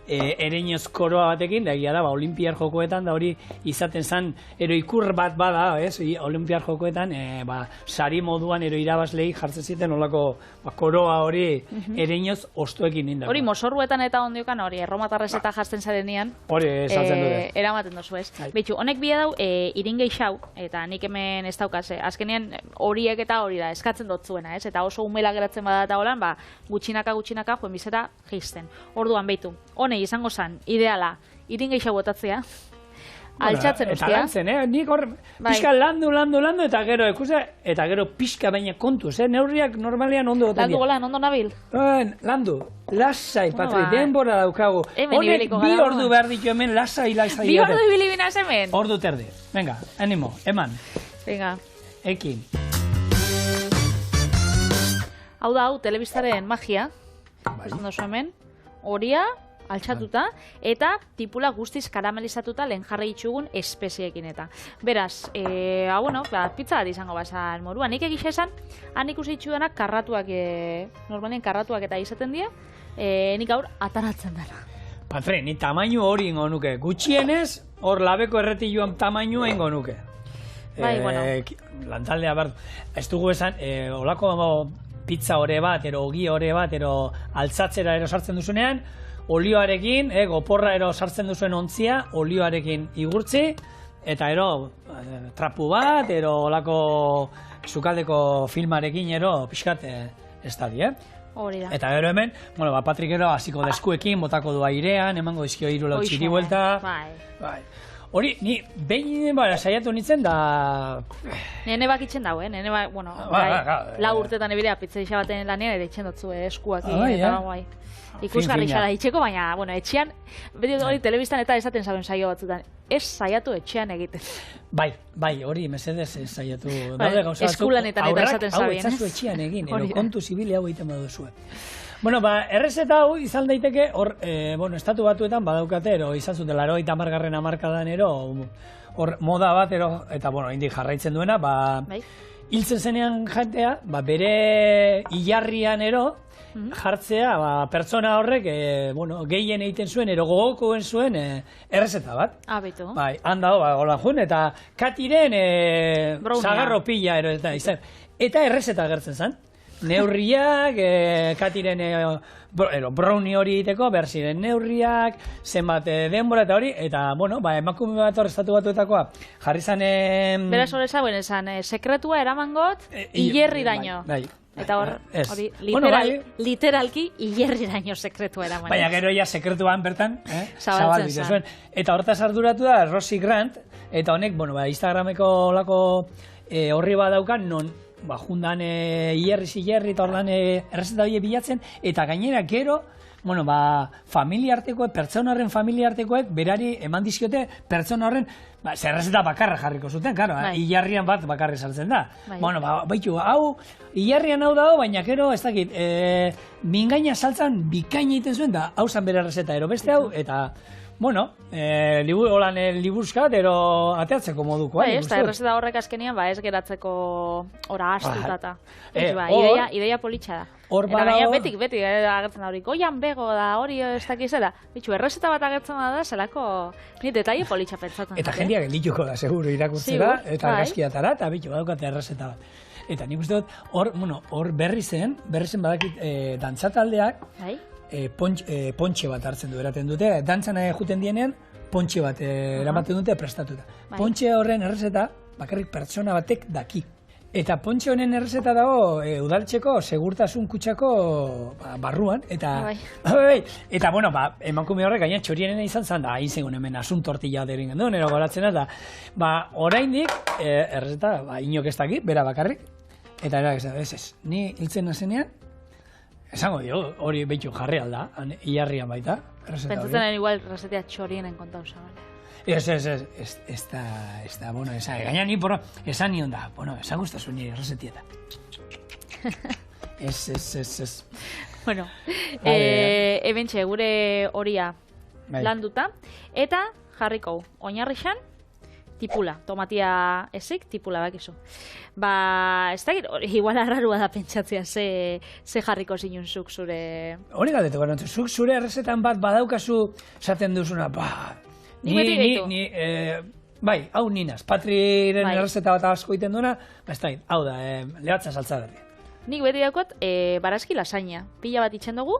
Speaker 2: ereinoz koroa batekin, da egia da, olimpiar jokoetan, da hori izaten zen, ikur bat bada, olimpiar jokoetan, sari moduan irabazlei jartzen ziten olako koroa hori ereinoz ostoekin indako.
Speaker 1: Hori mosorruetan eta ondiokan hori, erromatarrez eta jartzen zarenean,
Speaker 2: hori esaltzen dute.
Speaker 1: Eramaten dozu ez. Betxu, honek bia dau, iringeixau, eta nik hemen ez daukaz, azkenean horiek eta hori da, eskatzen dotzuena, ez? Eta oso umela geratzen bada eta holan, gutxinaka joen bizeta geizten. Orduan, behitu, honei izango zen, ideala, iringeixau botatzea, altxatzen ustea.
Speaker 2: Eta lantzen, nik hor pixka landu, eta gero, eta gero pixka baina kontuz, neurriak normalean ondo gotan dira.
Speaker 1: Landu golan, ondo nabil?
Speaker 2: Landu, lasai, Patri, denbora daukagu. Honek bi ordu behar ditu hemen, lasai.
Speaker 1: Bi ordu ibili binaz hemen?
Speaker 2: Ordu terdi. Venga, animo, eman.
Speaker 1: Venga.
Speaker 2: Ekin.
Speaker 1: Hau da, telebistaren magia, ikusten dozu hemen, horia, altxatuta, eta tipula guztiz karamelizatuta lehen jarri itxugun espeziekin eta. Beraz, pizza bat izango bazan moruan. Nik egixe esan, han ikusi itxudanak karratuak, normalien karratuak eta izaten dira, nik gaur ataratzen dara.
Speaker 2: Patri, ni tamainu hori ingo nuke. Gutxienez, hor labeko erretiluan tamainua ingo nuke.
Speaker 1: Bai, bueno.
Speaker 2: Lantaldea, ez dugu esan, olako pizza hore bat, ogi hore bat, altzatzera sartzen duzunean, olioarekin, goporra sartzen duzuen ontzia, olioarekin igurtzi, eta trapu bat, olako sukaldeko filmarekin, pixkat ez tali,
Speaker 1: Hori da.
Speaker 2: Eta gero hemen, Patrik hasiko deskuekin, botako du airean, emango dizkio 3-4 txiri buelta. Bai. Hori, ni behin saiatu nintzen da...
Speaker 1: Nene bakitzen dago, nene lau urtetan ebirea pizza baten lanean ere itxen dutzu eskuak eta bai. Ikusgarri xala itxeko, baina, etxean, beti hori telebistan eta esaten zaben saio batzutan, ez saiatu etxean egiten.
Speaker 2: Bai, hori, mesedez ez saiatu.
Speaker 1: Eskulanetan eta esaten zaben.
Speaker 2: Hau etzazu etxean egin, kontu zibili hau egiten baduzue. Errezeta hau izan daiteke, hor, estatu batuetan badaukate, izan zuten 80. hamarkadan, hor moda bat, eta, indik jarraitzen duena, hiltzen zenean jentea, bere hilarrian jartzea, pertsona horrek, gehien egiten zuen, gogokoen zuen errezeta bat.
Speaker 1: Beto.
Speaker 2: Handa, hola jun, eta katiren zagarro pila, eta errezeta gertzen zen. Neurriak, katiren brownie hori egiteko, behar ziren neurriak, zenbat denbora eta hori, eta, emakume bat estatu batuetakoa, jarri zanen...
Speaker 1: Beraz hori esan, sekretua eramangot, hilerri daño. Eta hori, literalki, hilerri daño sekretua eraman.
Speaker 2: Baina gero sekretuan bertan, zabaltzen zuen. Eta hortaz arduratu da, Rosie Grant, eta honek, Instagrameko olako horri bat daukan, non, jundan hilerri eta horlan errezeta hori bilatzen, eta gainera gero, familia artekoek, pertsona horren familia artekoek, berari eman dizkiote pertsona horren, errezeta bakarra jarriko zuten, hilarrian bat bakarri saltzen da. Baitu, hau, hilarrian hau dago, baina gero, ez dakit, mingaina saltzan bikaina egiten zuen, da hau zan bere errezeta, beste hau, eta... liburskat, ateatzeko moduko.
Speaker 1: Ez da, errezeta horrek azkenian, ez geratzeko ora astutata. Ideia politxa da. Eta baina beti agertzen da hori, goian bego da, hori ez dakizela. Bitxu, errezeta bat agertzen da, zelako ni detaile politxa pentsatzen.
Speaker 2: Eta jendeak geldituko da, seguro, irakurtzera, eta argazkiatara, eta bitxu, badukate errezeta bat. Eta nik uste dut, hor berri zen badakit dantzataldeak, pontxe bat hartzen du, eraten dute, dantzan juten dienean, pontxe bat eramaten dute prestatuta. Pontxe horren errezeta, bakarrik pertsona batek daki. Eta pontxe honen errezeta dago udaltzeko segurtasun kutxako barruan, eta emakume horrek gaina txorienen izan zan, da, hain zegoen hemen asun tortilla derin gendu, nero goratzen da, oraindik errezeta, inok ez daki, bera bakarrik, eta ez, ni hiltzen nazenean, esango dio, hori behitu jarri alda, hilarrian baita.
Speaker 1: Pentsatzen igual resetea txorienen kontauza, bale?
Speaker 2: Ez da, gaina ni, esan nion da, esan guztazu nire resetieta. Ez.
Speaker 1: Bueno, ebentxe, gure horia landuta, eta jarriko, oinarrixan, tipula, tomatia ezik, tipula bakizu. Ez da, igual arrarua da pentsatzea ze jarriko zinunzuk zure...
Speaker 2: Hori galdetu, zuk zure errezetan bat badaukazu esaten duzuna, bai, hau ninaz, Patriren errezeta bat asko iten duena, ez da, hau da, lehatza saltza berri.
Speaker 1: Nik beti daukot, barazki lasaina, pila bat itxen dugu,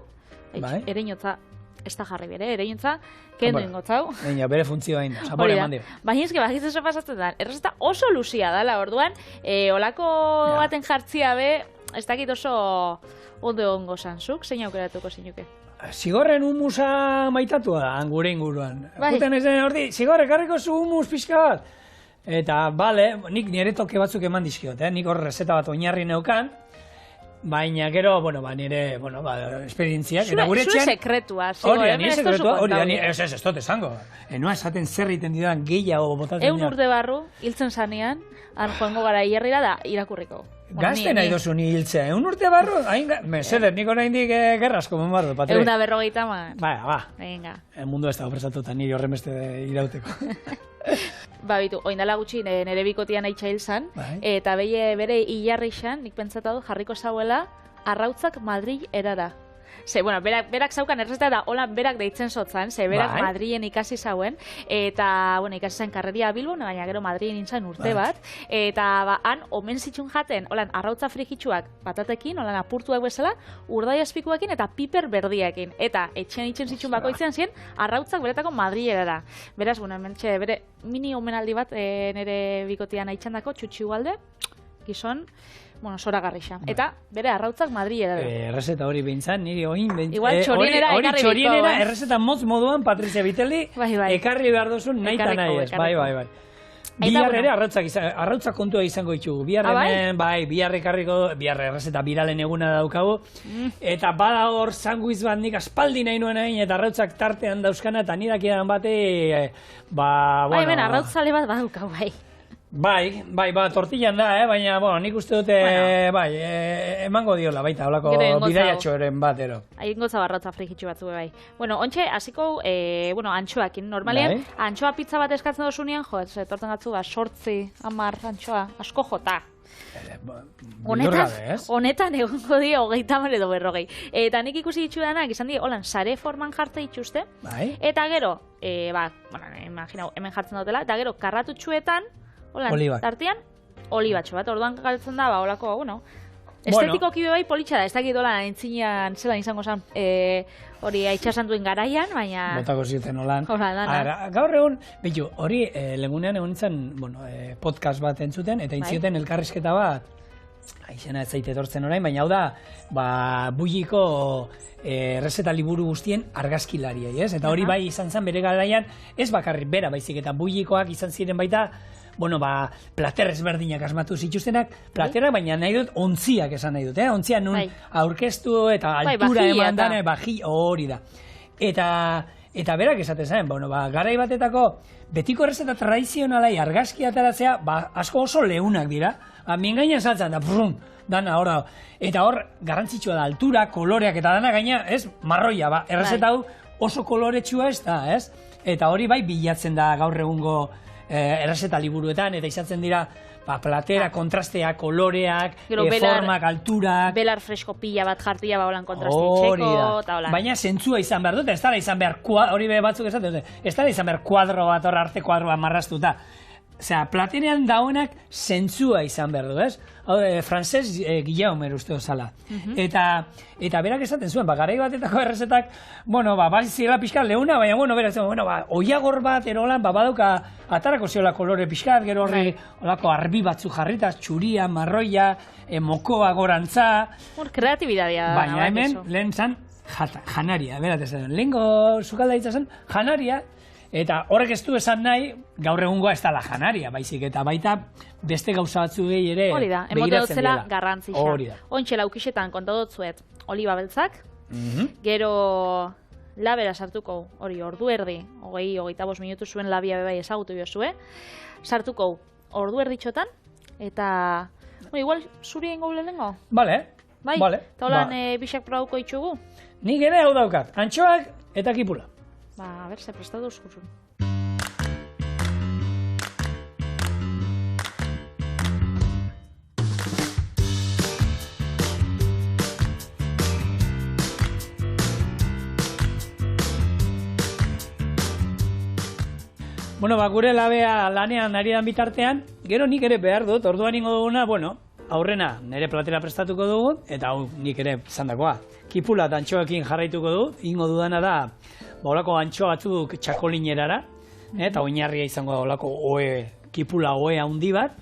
Speaker 1: ereinotza, ez da jarri bere, ereinotza, kendu ingotzau.
Speaker 2: Bere funtzioa inda, zapore eman dio.
Speaker 1: Baina ezke, bakiz oso pasatzen da, errezeta oso luzia dala, orduan, olako baten jartzia be, ez dakit oso ondo ongo zanzuk, zein aukeratuko zinuke?
Speaker 2: Zigorren humusa maitatua da, gure inguruan. Guten ezen ordi, zigorre, karriko zu humus pixka bat. Eta, bale, nik nire toke batzuk eman dizkiot, nik hor rezeta bat oinarri neukan, baina gero, nire, esperientziak.
Speaker 1: Zure sekretua, zigorre,
Speaker 2: nire sekretua, ez dut esango. Enoa esaten zer egiten didan gehiago botatzen
Speaker 1: dian. 1 urte barru, hiltzen zanean, han joango gara hierrira da irakurriko.
Speaker 2: Gazte nahi dozu ni hiltzea, 1 urte barru, mesedez, niko nahi indik gerrazko monbardo, Patri.
Speaker 1: 150 man.
Speaker 2: Venga. Mundu ez da opresatuta niri horren beste irauteko.
Speaker 1: Bitu, oindala gutxi nire bikotian aitxa hil zan, eta bere hilarri xan, nik pentsatu du, jarriko zauela, arrautzak Madrid erara. Berak zaukan errezeta da, hola berak deitzen zotzan, berak Madrilen ikasi zauen, eta, ikasi zain karreria Bilbon, baina gero Madrilen nintzen urte bat, eta han, omen zitxun jaten, holan, arrautza frikitsuak patatekin, holan, apurtuak bezala, urdai azpikuekin eta piper berdiakin, eta etxen itxen zitxun bakoitzen ziren, arrautzak beretako Madrilerara. Beraz, mentxe, bere mini omenaldi bat nire bikotian aitxandako, txutxi ugalde, gizon, zoragarri xa. Eta bere arrautzak Madrilera da.
Speaker 2: Errezeta hori behintzan, niri oin behintzan.
Speaker 1: Igual txorienera ekarri biko.
Speaker 2: Txorienera errezeta motz moduan, Patrizia Bitelli, ekarri behar duzun nahi eta nahi ez. Bai. Bihar ere arrautzak kontua izango ditugu. Bihar ekarriko, bihar errezeta biralen eguna daukagu. Eta bada hor zanguiz bat nik aspaldi nahi nuen egin, eta arrautzak tartean dauzkana, eta nidak edan bate,
Speaker 1: arrautzale bat badaukagu,
Speaker 2: Bai, tortillan da, baina, nik uste dute, emango diola, baita, holako bidaiatxoren bat, ero.
Speaker 1: Aingo zabarrotza frigitxu batzu, bai. Ontxe, hasiko, antxoakin, normalean, antxoa pizza bat eskatzen dozunean, torten gatzu, 8, 10 antxoa, asko jota. Honetan egongo di 30 edo 40. Eta nik ikusi ditu danak, izan di, holan, sare forman jartza dituzte, eta gero, imaginau, hemen jartzen dutela, eta gero, karratutxuetan, tartian, olibatxo bat, orduan galtzen da, holako, estetikoki bai politxa da, ez dakit dolan entzinean zelan izango zen hori aitxasantuen garaian, baina...
Speaker 2: Botako zioten holan. Gaur egun, bitu, hori legunean egon nintzen, podcast bat entzuten, eta intzioten elkarrizketa bat, izena ez zaite etortzen orain, baina hau da, buliko errezeta liburu guztien argazkilariai, ez? Eta hori bai izan zen bere garaian, ez bakarrik bera baizik, eta buikoak izan ziren baita, plater ezberdinak asmatu zituztenak, platerak, baina nahi dut, ontziak esan nahi dut, ontziak nun aurkeztu eta altura eman dane, hori da. Eta berak esaten zen, garai batetako betiko errezeta tradizionalai argazki ataratzea, asko oso leunak dira, mingaina saltzen da, dana, eta hor, garrantzitsua da, altura, koloreak eta dana gaina, ez, marroia, errezeta hau oso koloretsua ez da, ez? Eta hori bai bilatzen da gaur egungo errezeta liburuetan, eta izatzen dira platera, kontrastea, koloreak, formak, alturak...
Speaker 1: Belar fresko pila bat jartia holan kontrastetxeko, eta holan.
Speaker 2: Baina zentzua izan behar dute, ez dara izan behar, hori batzuk esaten dute, ez dara izan behar kuadro bat, arte kuadro bat marraztuta. Osea, platerean dauenak zentzua izan behar du, ez? Frances Guillaume uste osala. Eta berak esaten zuen, garai batetako errezetak, bai zirela pixka leuna, baina, berak zen, oiagor bat, erolan, badauka, atarako ziola kolore pixkat, gero horri, olako arbi batzu jarrita, txuria, marroia, mokoa gorantza...
Speaker 1: Kreatibidadia da.
Speaker 2: Baina hemen, lehen zan, janaria, berat esan, lehenko sukalda ditzen, janaria, eta horrek ez du esan nahi, gaur egungoa ez dela janaria, baizik, eta baita beste gauza batzu gehi ere
Speaker 1: begiratzen dela. Emote dutzela garrantzia. Ontxe laukixetan kontadotzuet oliba beltzak, gero labera sartuko, hori ordu erdi, 20-25 minutu zuen labia bebai ezagutu biozue, sartuko ordu erditxotan, eta, igual zuri ingo lehengo?
Speaker 2: Bale.
Speaker 1: Eta holan bixak probauko itxugu?
Speaker 2: Nik ere hau daukat, antxoak eta kipula.
Speaker 1: A ver, se presta dos cursos.
Speaker 2: Bueno, gure labea lanean ari dan bitartean, gero nik ere behar dut, orduan ingo duguna, bueno, aurrena nire platera prestatuko dugu, eta hau nik ere zandakoa. Kipula eta antxoekin jarraituko du, ingo dudana da, olako antxo batzuk txakolinerara, eta oinarria izango da olako kipula oe handi bat,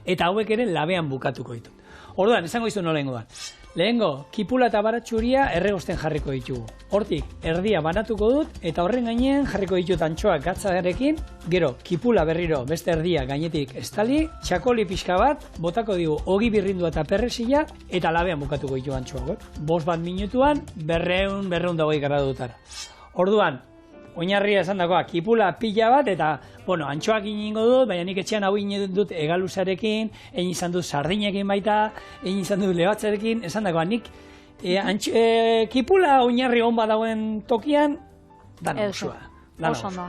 Speaker 2: eta hauek ere labean bukatuko ditut. Orduan, esango izu nola ingo da. Lehengo, kipula eta baratxuria erregosten jarriko ditugu. Hortik, erdia banatuko dut, eta horren gainean jarriko ditut antxoak gatzarekin, gero, kipula berriro beste erdia gainetik estali, txakoli pixka bat, botako digu ogi birrindua eta perresila, eta labean bukatuko ditu antxoak. 5 minutuan, 200 gradutara. Orduan, oinarria esan dagoa, kipula pila bat, eta, bueno, antxoak ingo dut, baina nik etxean hau inen dut egaluzarekin, egin izan dut sardinekin baita, egin izan dut lebatzarekin, esan dagoa, nik kipula oinarri hon badagoen tokian, dana usua.
Speaker 1: Oso ondo.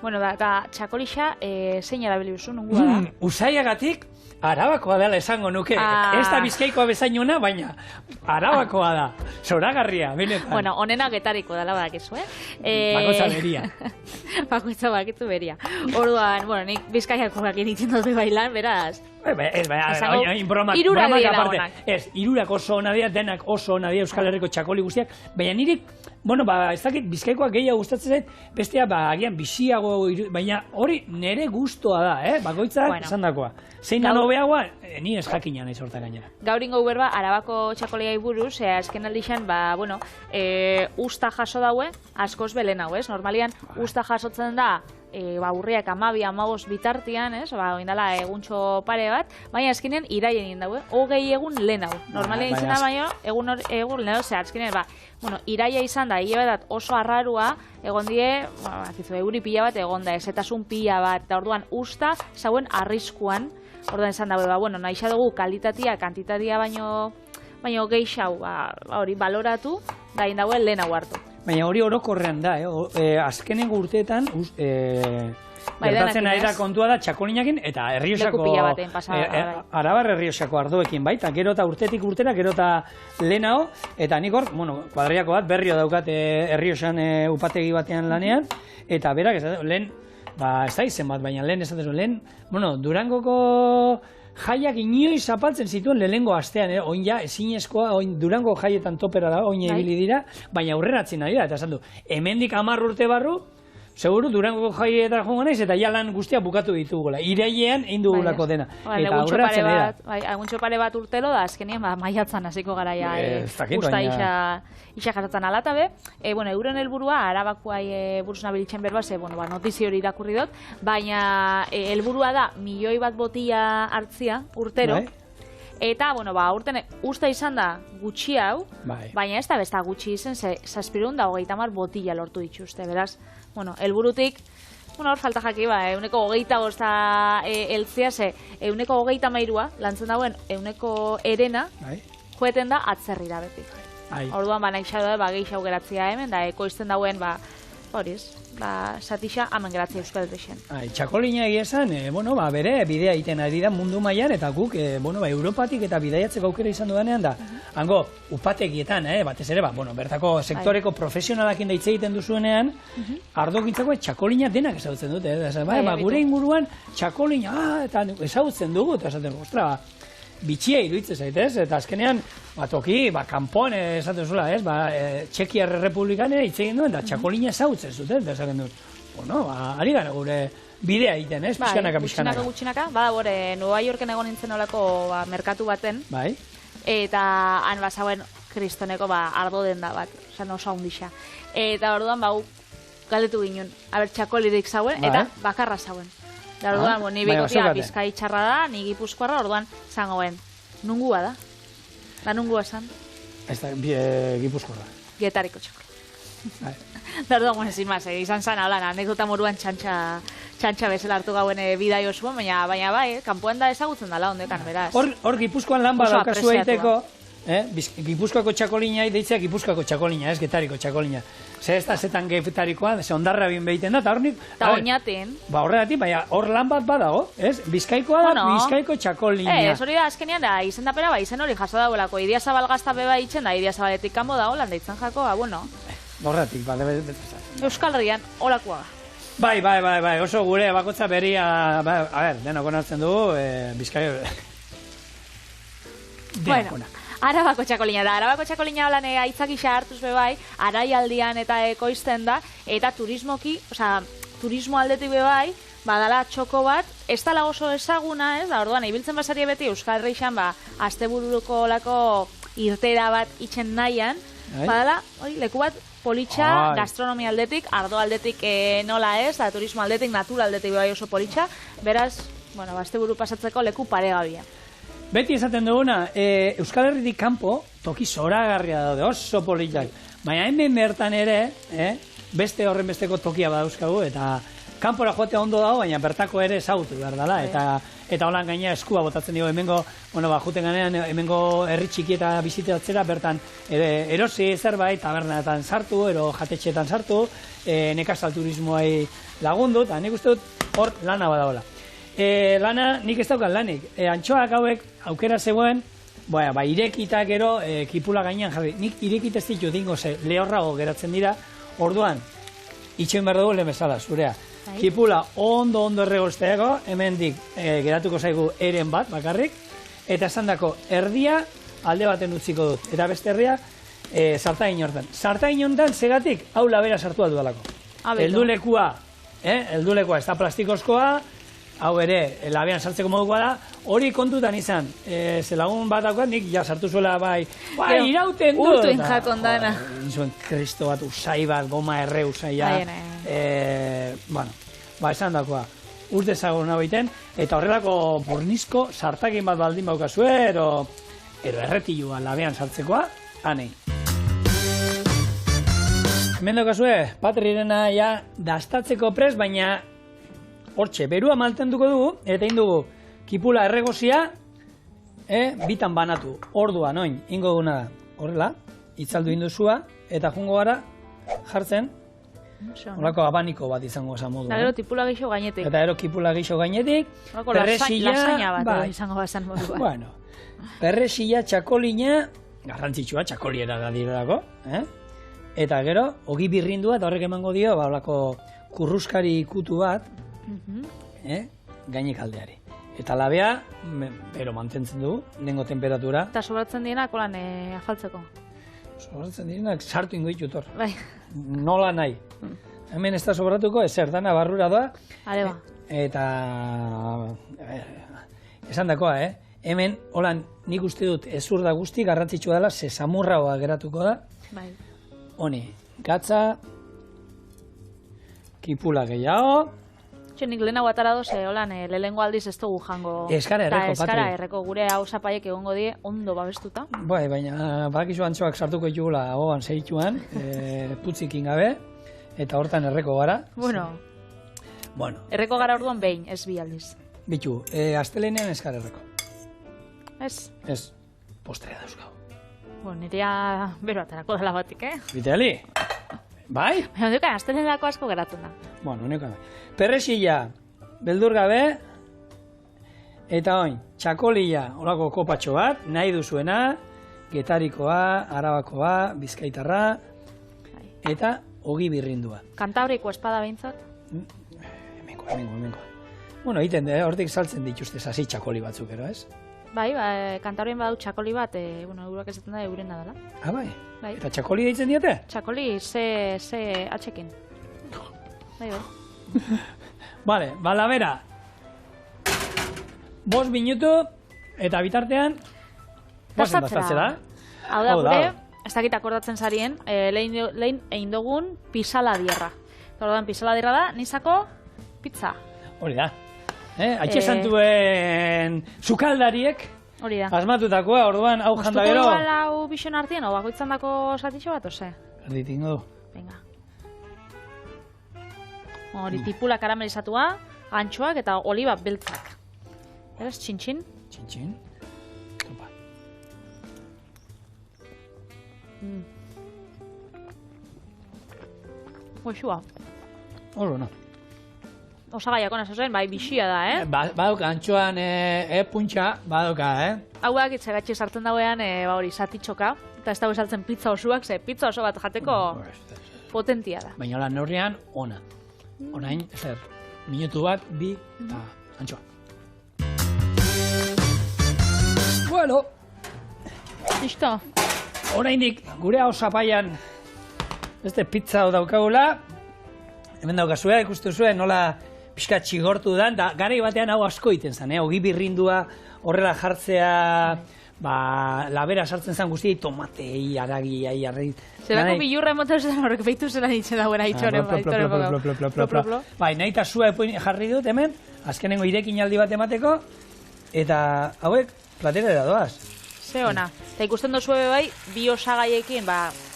Speaker 1: Bueno, eta txakolixa, zein erabili duzu, nungua da?
Speaker 2: Usaiagatik, Arabakoa dela esango nuke. Ez da Bizkaikoa bezainona, baina Arabakoa da. Zoragarria, benetan.
Speaker 1: Bueno, onena getariko dela badakizu,
Speaker 2: Bakoitza beria.
Speaker 1: Bakoitza bakitu beria. Orduan, bueno, nik Bizkaiakoak egiten dut bailan, beraz.
Speaker 2: Ez, bromak aparte. Ez, irurak oso ona dira, denak oso ona dira Euskal Herriko txakoli guztiak, baina nirik, bueno, ez dakit, Bizkaikoak gehiago gustatzen zait, bestea, agian biziago, baina hori nere gustoa da, bakoitzak esan dakoa. Zein da nobeagoa, ni ez jakina nahi sorta gainera.
Speaker 1: Gaur ingo berba, Arabako txakoliai buruz, azken aldixan, bueno, usta jaso daue, askoz belen hau, ez? Normalian, usta jasotzen da, urriak 12-15 bitartian, ez? Oindala eguntxo pare bat, baina azkenean iraien egin daue, 20 egun lehen hau. Normalian izan da baina, egun lehen hau, azkenean, bueno, iraia izan da, hilebetat oso arrarua, egon die, euri pila bat egon da, ezetasun pila bat, eta orduan usta zauen arriskuan, orduan esan daue, bueno, nahi dugu kalitatea, kantitatea baino geixau, hori baloratu, da indauen lehen hau hartu.
Speaker 2: Baina hori orokorrean da, azkenengo urteetan, gertatzen ari da kontua da txakolinakin eta Errioxako, Arabar Errioxako ardoekin baita, gero eta urtetik urtera, gero eta lehenago, eta nik hor, kuadriako bat, berrio daukat Errioxan upategi batean lanean, eta berak, lehen, ez da izen bat, baina lehen esaten zuen, lehen, Durangoko jaiak inoiz apaltzen zituen lehenengo astean, oin ja, ezinezkoa, oin Durango jaietan topera da, oin ebili dira, baina aurreratzen ari da, eta esan du, hemendik 10 urte barru, seguru Durango jaietan jongo naiz, eta ja lan guztia bukatu ditugula, irailean egin dugulako dena, eta aurreratzen ari da.
Speaker 1: Eguntxo pare bat urtelo da, azkenien maiatzan hasiko garaia, usta isa jasatzen alatabe. Bueno, euren helburua, Arabakoai buruz nabilitzen berba, notizio hori irakurri dut, baina helburua da, 1 milioi bat botila hartzia urtero, eta, urten usta izan da gutxi hau, baina ez da besta gutxi izan, 730 botila lortu dituzte, beraz, helburutik, hor falta jaki, euneko 25 eltzia, euneko 33 lantzen dauen, euneko erena, joeten da atzerrira beti. Orduan, nahi xau da, geixau geratzea hemen, da ekoizten dauen, horiz, satixa hamen geratzea Euskal Herrixen.
Speaker 2: Txakolina egia esan, bere bidea egiten ari da mundu mailan eta guk, Europatik eta bidaiatzeko aukera izan dudanean da, hango, upategietan, batez ere, bertako sektoreko profesionalakin da hitz egiten duzuenean, ardogintzako txakolina denak ezagutzen dute, gure inguruan txakolina, eta ezagutzen dugu, eta esaten, ostra, bitxia iruditzen zaitez, eta azkenean, toki, kanpon, esaten zula, Txekiar Republikan hitz egin duen, da txakolina ezagutzen zuten, eta esaten dut, ari gara gure bidea egiten, pixkanaka.
Speaker 1: Gutxinaka, bada, Nueva Yorken egon nintzen olako merkatu baten, eta han bazauen kristoneko ardo denda bat, oso handixa. Eta orduan, galdetu ginen, txakolirik zauen, eta bakarra zauen. Orduan, ni bikotia Bizkai txarra da, ni Gipuzkoarra, orduan, zangoen, nungua da? Da nungua esan?
Speaker 2: Ez da, Gipuzkoarra.
Speaker 1: Getariko txakola. Orduan, ezin maz, izan zan, anekdota moruan txantxa bezala hartu gauen bidai osoan, baina bai, kanpoan da ezagutzen dala ondekan, beraz.
Speaker 2: Hor Gipuzkoan lan badaukazu egiteko, Gipuzkoako txakolina, deitzea Gipuzkoako txakolina, ez Getariko txakolina. Ze ez da zetan Getarikoa, ze ondarra bin behiten da, eta hornik...
Speaker 1: Eta oinaten.
Speaker 2: Horregatik, baina hor lan bat badago, ez? Bizkaikoa da, Bizkaiko txakolina.
Speaker 1: Ez hori da, azkenean da, izen dapera, izen hori jaso dagoelako, Idia Zabal gazta beba itxen da, Idia Zabaletik kanbo dago, lan deitzen jako,
Speaker 2: Horregatik,
Speaker 1: Euskal Herrian, horakoa.
Speaker 2: Bai, oso gure bakotza beria, a ber, denok onartzen dugu, Bizkaia...
Speaker 1: Bueno, Arabako txakolina da. Arabako txakolina holan aitzakisa hartuz bebai, araialdian eta ekoizten da, eta turismoki, turismo aldetik bebai, badala txoko bat, ez dala oso ezaguna, ez? Da, orduan, ibiltzen basari beti Euskal Herrixan, asteburuko olako irtera bat itxen nahian, badala, leku bat politxa, gastronomia aldetik, ardo aldetik nola ez, da turismo aldetik, natura aldetik bebai oso politxa, beraz, bueno, asteburu pasatzeko leku paregabia.
Speaker 2: Beti esaten duguna, Euskal Herritik kanpo toki zoragarria daude, oso politxak. Baina hemen bertan ere, beste horren besteko tokia badauzkagu, eta kanpora joatea ondo dago, baina bertako ere ezagutu behar dela. Eta holan gaina eskua botatzen dugu, hemengo, juten ganean, hemengo herri txiki eta bizitatzera, bertan erosi zerbait, tabernetan sartu, ero jatetxeetan sartu, nekazal turismoai lagundu, eta nik uste dut hor lana badagoela. Lana, nik ez daukat lanik. Antxoak hauek aukera zegoen, irekita gero kipula gainean jarri. Nik irekit ez ditu dingo ze lehorrago geratzen dira, orduan, itxoin behar dugu lehen bezala, zurea. Kipula ondo erregozteago, hemendik geratuko zaigu eren bat bakarrik, eta esan dako erdia alde baten utziko dut. Eta beste erdia, sartain hortan. Sartain hortan zegatik, hau labera sartu aldudalako. Heldulekua, ez da plastikozkoa, hau ere, labean sartzeko modukoa da, hori kontutan izan, zelagun bat daukat, nik ja sartu zuela irauten du.
Speaker 1: Urtuen jaton dana.
Speaker 2: Zuen kristo bat, usai bat, goma erre usaia. Esan dakoa, urte zagon baiten, eta horrelako bornizko sartakin bat baldin baukazue, ero erretilua labean sartzekoa, anei. Hemen daukazue, Patrirena ja dastatzeko prest, baina hortxe, berua maltenduko dugu, eta indugu kipula erregozia, bitan banatu, orduan, oin, ingo duguna da. Horrela, itzaldu induzua, eta jungo gara, jartzen, horrelako abaniko bat izango esan modu.
Speaker 1: Eta gero tipula geixo gainetik.
Speaker 2: Eta gero kipula geixo gainetik, perresilla...
Speaker 1: Lasaina bat izango bazan modu bat.
Speaker 2: Bueno, perresilla, txakolina, garrantzitsua, txakoliera da direlako, eta gero, ogi birrindua, eta horrek emango dio, horrelako kurruskari ikutu bat, gainek aldeari. Eta labea, bero mantentzen dugu, nengo temperatura.
Speaker 1: Eta sobratzen dienak, holan afaltzeko?
Speaker 2: Sobratzen dienak, sartu ingo ditut hor.
Speaker 1: Bai.
Speaker 2: Nola nahi. Hemen ez da sobratuko, ezer, dana barrura doa.
Speaker 1: Areba.
Speaker 2: Eta... esan dakoa, hemen, holan, nik uste dut, ezur da guzti, garrantzitsua dela, ze samurragoa geratuko da.
Speaker 1: Bai.
Speaker 2: Honi, gatza, kipula gehiago,
Speaker 1: Nik lehenago atara doz, holan, lehengo aldiz ez dugu jango.
Speaker 2: Eskara erreko, Patri.
Speaker 1: Eskara erreko, gure hau zapaiek egongo die, ondo babestuta.
Speaker 2: Bai, baina badakizu antxoak sartuko ditugula ahoan zehituan, putzikin gabe, eta hortan erreko gara.
Speaker 1: Bueno. Erreko gara orduan behin, ez bi aldiz.
Speaker 2: Bitu, astelenean eskara erreko.
Speaker 1: Ez?
Speaker 2: Ez, postrea dauzkau.
Speaker 1: Nirea bero atarako dela batik,
Speaker 2: Vitali? Bai?
Speaker 1: Baina dukan, astelenako asko geratzen da.
Speaker 2: Nukan. Perresilla, beldur gabe, eta oin, txakolilla, holako kopatxo bat, nahi duzuena, getarikoa, arabakoa, bizkaitarra, eta ogi birrindua.
Speaker 1: Kantabriko espada behintzat?
Speaker 2: Hemengo. Bueno, egiten, hortik saltzen dituzte sasi txakoli batzuk, ero, ez?
Speaker 1: Bai, kantabrien badut txakoli bat, eurak esaten da eurena dela.
Speaker 2: Bai? Eta txakoli deitzen diate?
Speaker 1: Txakoli, ze atxekin. Bai.
Speaker 2: Vale, labera. 5 minutu, eta bitartean, dastatzera.
Speaker 1: Hau da, gure, ez dakit akordatzen zarien, lehen egin dugun pisala dierra. Orduan, pisala dierra da, nizako pizza.
Speaker 2: Hori da. Atxe santuen sukaldariek asmatutakoa, orduan, hau janda gero.
Speaker 1: Gustuko igual hau bixon artien, o bakoitzan dako satitxo bat, ose?
Speaker 2: Erditingo du.
Speaker 1: Venga. Hori, tipula karamelizatua, antxoak eta oliba beltzak. Eres, txintxin?
Speaker 2: Txintxin. Topa.
Speaker 1: Goxua.
Speaker 2: Horo, no.
Speaker 1: Osagaiak ona zozen, bai, bixia da,
Speaker 2: Badoka, antxoan puntxa, badoka,
Speaker 1: Hauak itzegatxe sartzen dauean, hori, satitxoka, eta ez dago sartzen pizza osuak, ze pizza oso bat jateko potentia da.
Speaker 2: Baina hola neurrian, ona. Orain, zer, minutu bat, bi, eta antxoa. Bueno.
Speaker 1: Listo.
Speaker 2: Oraindik gure hau zapaian beste pizza daukagula. Hemen daukazue, ikustu zuen, nola pixka txigortu da, eta garai batean hau asko iten zen, ogi birrindua horrela jartzea, labera sartzen zen guztiei, tomatei, aragi, arrei.
Speaker 1: Zerako bilurra emoten zen horrek behitu zela nintzen dagoen aitxoren.
Speaker 2: Bai, nahi eta zua jarri dut hemen, azkenengo irekin aldi bat emateko, eta hauek platerera doaz.
Speaker 1: Ze ona. Eta ikusten dozue bai, bi osagaiekin,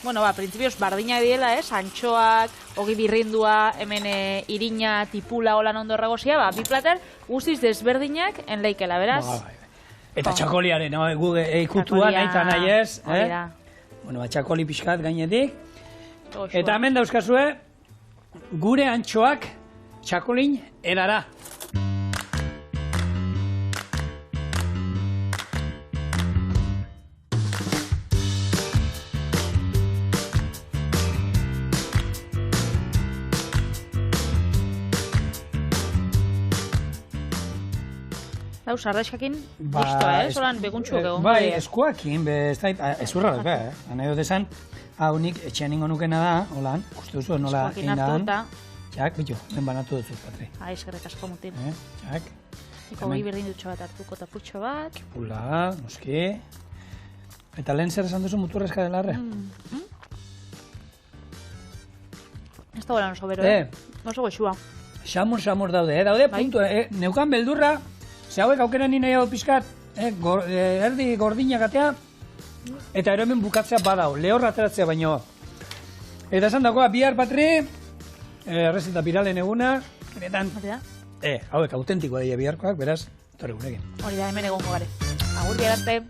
Speaker 1: printzipioz bardinak diela, antxoak, ogi birrindua, hemen irina, tipula, holan ondo erragozia, bi plater guztiz desberdinak enleikela, beraz?
Speaker 2: Eta txakoliaren, ikutua nahi eta nahi ez. Txakoli pixkat gainetik. Eta hemen dauzkazue, gure antxoak txakolin erara.
Speaker 1: Hau, sarraixkakin, listo, solan beguntxuak egon.
Speaker 2: Bai, eskuakin, ezurra dut, nahi dut esan, hau nik etxean ingo nukena da, holan, uste duzu, nola egin da. Txak, bitu, ben banatu dut, Patri.
Speaker 1: Eskerrik asko mutin.
Speaker 2: Txak.
Speaker 1: Iko gai berdindutxo bat hartuko eta putxo bat.
Speaker 2: Pula, noski. Eta lehen zer esan duzu muturrezka delarre?
Speaker 1: Ez da gola oso bero, oso goxua.
Speaker 2: Samur daude, puntu, neukan beldurra, ze hauek aukera nina jau pixkat, erdi gordinak atea, eta ero hemen bukatzea badau, lehorra ateratzea baino. Eta esan dagoa, bihar Patri, errezeta biralen eguna, hauek autentikoa dira biharkoak, beraz, torre gurekin.
Speaker 1: Hori da, hemen egongo gare. Agur, bihar arte.